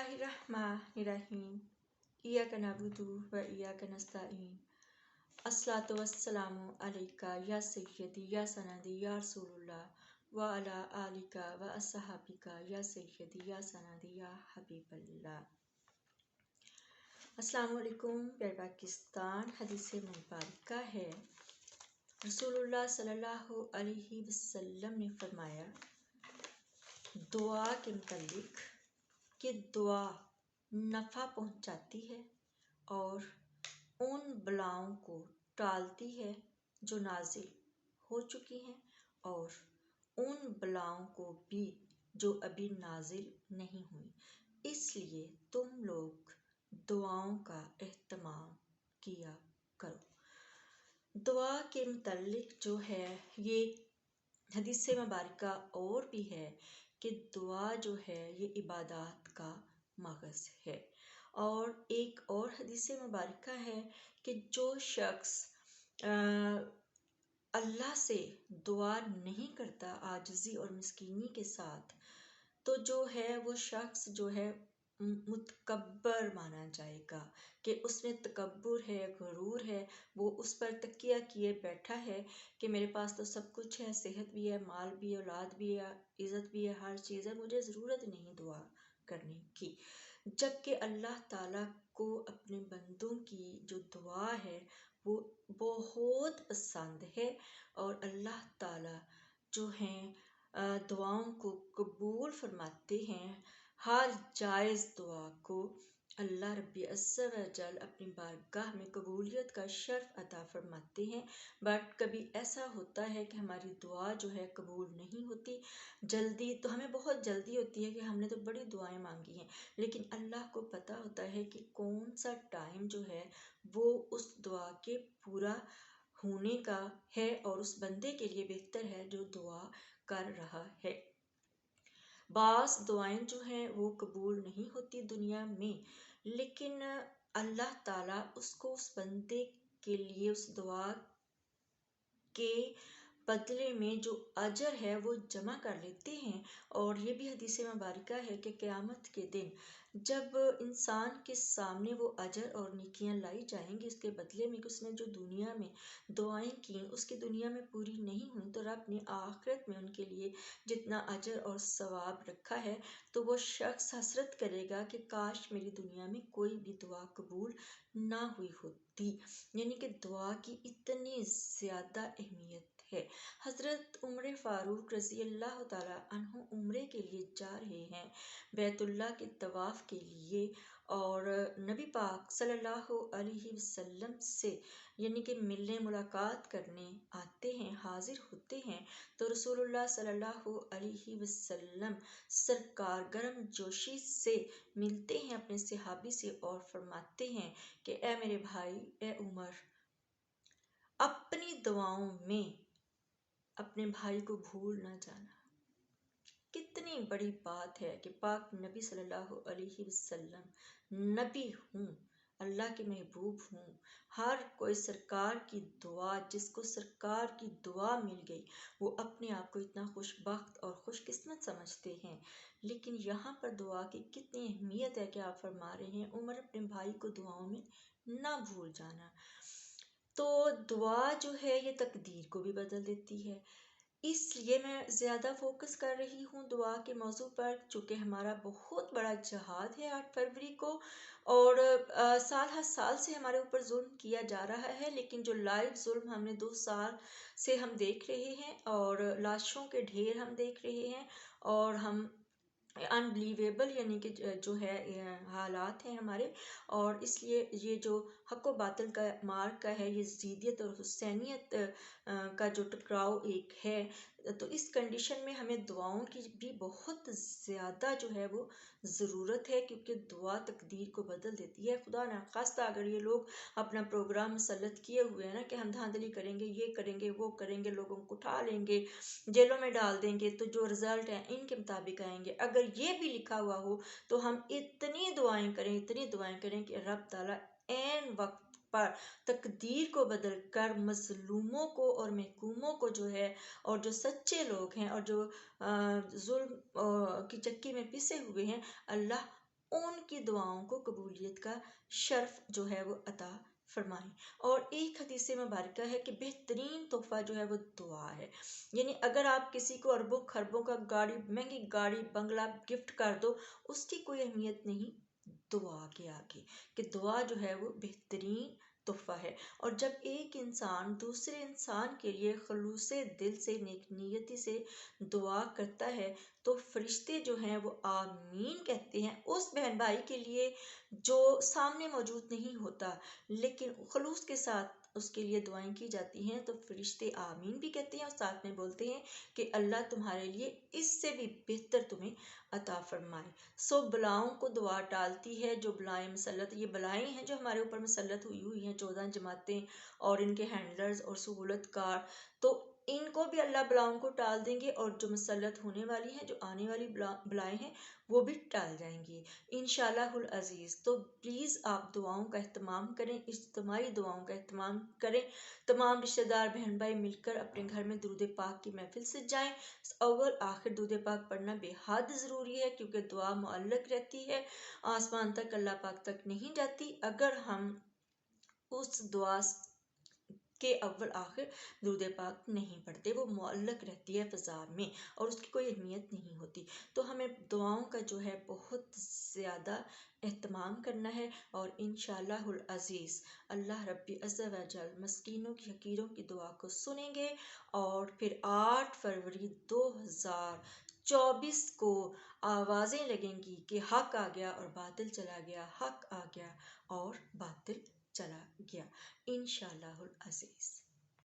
बिस्मिल्लाहिर्रहमानिर्रहीम। इय्याका नअबुदु व इय्याका नस्तईन। अस्सलातु वस्सलामु अलैका या सय्यदी या सनदी या रसूलुल्लाह व अला आलिका व अस्हाबिका या सय्यदी या सनदी या हबीबल्लाह। अस्सलामु अलैकुम प्यारे पाकिस्तान। हदीस मुबारका है, रसूलुल्लाह सल्लल्लाहु अलैहि वसल्लम ने फरमाया दुआ के मुतालिक कि दुआ नफ़ा पहुँचाती है और उन बलाओं को टालती है जो नाजिल हो चुकी हैं और उन बलाओं को भी जो अभी नाजिल नहीं हुई। इसलिए तुम लोग दुआओं का एहतमाम किया करो। दुआ के मुतालिक जो है ये हदीस मुबारका और भी है कि दुआ जो है ये इबादत का मगज़ है। और एक और हदीस मुबारका है कि जो शख्स अल्लाह से दुआ नहीं करता आजिज़ी और मिस्कीनी के साथ, तो जो है वो शख्स जो है मुतकब्बर माना जाएगा कि उसमें तकब्बुर है, गुरूर है। वो उस पर तकिया किए बैठा है कि मेरे पास तो सब कुछ है, सेहत भी है, माल भी है, औलाद भी है, इज़्ज़त भी है, हर चीज़ है, मुझे ज़रूरत नहीं दुआ करने की। जबकि अल्लाह ताला को अपने बंदों की जो दुआ है वो बहुत पसंद है और अल्लाह ताला जो हैं दुआओं को कबूल फरमाते हैं। हर जायज़ दुआ को अल्लाह रब्बी अज़्ज़ा व जल अपनी बारगाह में कबूलियत का शर्फ अता फरमाते हैं। बट कभी ऐसा होता है कि हमारी दुआ जो है कबूल नहीं होती। जल्दी तो हमें बहुत जल्दी होती है कि हमने तो बड़ी दुआएं मांगी हैं, लेकिन अल्लाह को पता होता है कि कौन सा टाइम जो है वो उस दुआ के पूरा होने का है और उस बंदे के लिए बेहतर है जो दुआ कर रहा है। बास दुआएं जो हैं वो कबूल नहीं होती दुनिया में, लेकिन अल्लाह ताला उसको उस बंदे के लिए उस दुआ के बदले में जो अजर है वो जमा कर लेते हैं। और ये भी हदीस मुबारका है कि क़यामत के दिन जब इंसान के सामने वो अजर और नेकियां लाई जाएंगी उसके बदले में कि उसने जो दुनिया में दुआएं की उसकी दुनिया में पूरी नहीं हुई, तो रब ने आखिरत में उनके लिए जितना अजर और सवाब रखा है तो वो शख्स हसरत करेगा कि काश मेरी दुनिया में कोई भी दुआ कबूल ना हुई होती। यानी कि दुआ की इतनी ज़्यादा अहमियत है। हज़रत उमर फ़ारूक रज़ी अल्लाह ताला अन्हु उम्रे के लिए जा रहे हैं, बैतुल्लाह के तवाफ़ के लिए, और नबी पाक सल्लल्लाहु अलैहि वसल्लम से यानी कि मिलने मुलाकात करने आते हैं, हाजिर होते हैं। तो रसूलुल्लाह सल्लल्लाहु अलैहि वसल्लम सरकार गर्म जोशी से मिलते हैं अपने सहाबी से और फरमाते हैं कि ए मेरे भाई, ए उमर, अपनी दुआओं में अपने भाई को भूल ना जाना। कितनी बड़ी बात है कि पाक नबी सल्लल्लाहु अलैहि वसल्लम नबी हूँ, अल्लाह के महबूब हूँ। हर कोई सरकार की दुआ, जिसको सरकार की दुआ मिल गई वो अपने आप को इतना खुशबख्त और खुशकिस्मत समझते हैं। लेकिन यहाँ पर दुआ की कितनी अहमियत है कि आप फरमा रहे हैं उमर अपने भाई को दुआओं में ना भूल जाना। तो दुआ जो है ये तकदीर को भी बदल देती है। इसलिए मैं ज़्यादा फोकस कर रही हूँ दुआ के मौजू पर, चूँकि हमारा बहुत बड़ा जहाद है 8 फरवरी को, और साल हर साल से हमारे ऊपर जुल्म किया जा रहा है, लेकिन जो लाइव जुल्म हमने 2 साल से हम देख रहे हैं और लाशों के ढेर हम देख रहे हैं और हम अनबिलीवेबल यानी कि जो है हालात हैं हमारे, और इसलिए ये जो हक व बातिल का मार्ग का है, ये ज़ीदियत और हुसैनियत का जो टकराव एक है, तो इस कंडीशन में हमें दुआओं की भी बहुत ज़्यादा जो है वो ज़रूरत है, क्योंकि दुआ तकदीर को बदल देती है। खुदा न खास्ता अगर ये लोग अपना प्रोग्राम मुसल्लत किए हुए हैं ना कि हम धांधली करेंगे, ये करेंगे, वो करेंगे, लोगों को उठा लेंगे, जेलों में डाल देंगे, तो जो रिज़ल्ट है इनके मुताबिक आएंगे। अगर ये भी लिखा हुआ हो तो हम इतनी दुआएं करें, इतनी दुआएं करें कि रब ताला ऐन वक्त पर तकदीर को बदल कर मजलूमों को और महकूमों को जो है, और जो सच्चे लोग हैं और जो जुल्म की चक्की में पिसे हुए हैं, अल्लाह ان کی دعاؤں کو قبولیت کا شرف جو ہے وہ عطا فرمائیں۔ اور ایک حدیث مبارکہ ہے کہ بہترین تحفہ جو ہے وہ دعا ہے، یعنی اگر آپ کسی کو اربوں خربوں کا گاڑی، مہنگی گاڑی، بنگلہ گفٹ کر دو، اس کی کوئی اہمیت نہیں دعا کے آگے، کہ دعا جو ہے وہ بہترین تحفہ ہے۔ اور جب ایک انسان دوسرے انسان کے لیے خلوص دل سے، نیک نیتی سے دعا کرتا ہے تو فرشتے جو ہیں وہ آمین کہتے ہیں اس بہن بھائی کے لیے جو سامنے موجود نہیں ہوتا، لیکن خلوص کے ساتھ اس کے لیے دعائیں کی جاتی ہیں تو فرشتے آمین بھی کہتے ہیں اور ساتھ میں بولتے ہیں کہ اللہ تمہارے لیے اس سے بھی بہتر تمہیں عطا فرمائے۔ سو بلاؤں کو دعا ٹالتی ہے، جو بلائیں مسلط، یہ بلائیں ہیں جو ہمارے اوپر مسلط ہوئی ہیں 14 جماعتیں اور ان کے ہینڈلرز اور سہولت کار، تو ان کو بھی اللہ بلاؤں کو ٹال دیں گے، اور جو مسلط ہونے والی ہیں، جو آنے والی بلائیں ہیں، وہ بھی ٹال جائیں گی انشاءاللہ العزیز۔ تو پلیز آپ دعاؤں کا اہتمام کریں، اجتماعی دعاؤں کا اہتمام کریں، تمام رشتہ دار بہن بھائی مل کر اپنے گھر میں درود پاک کی محفل سے جائیں۔ اول آخر درود پاک پڑھنا بے حد ضروری ہے، کیونکہ دعا معلق رہتی ہے، آسمان تک، اللہ پاک تک نہیں جاتی اگر ہم اس دعا کے اول آخر درود پاک نہیں پڑھتے، وہ معلق رہتی ہے فضا میں اور اس کی کوئی اہمیت نہیں ہوتی۔ تو ہمیں دعاؤں کا جو ہے بہت زیادہ اہتمام کرنا ہے، اور انشاءاللہ العزیز اللہ رب عز و جل مسکینوں کی، حقیروں کی دعا کو سنیں گے، اور پھر 8 فروری 2024 کو آوازیں لگیں گی کہ حق آ گیا اور باطل چلا گیا، حق آ گیا اور باطل چلا گیا انشاءاللہ العزیز۔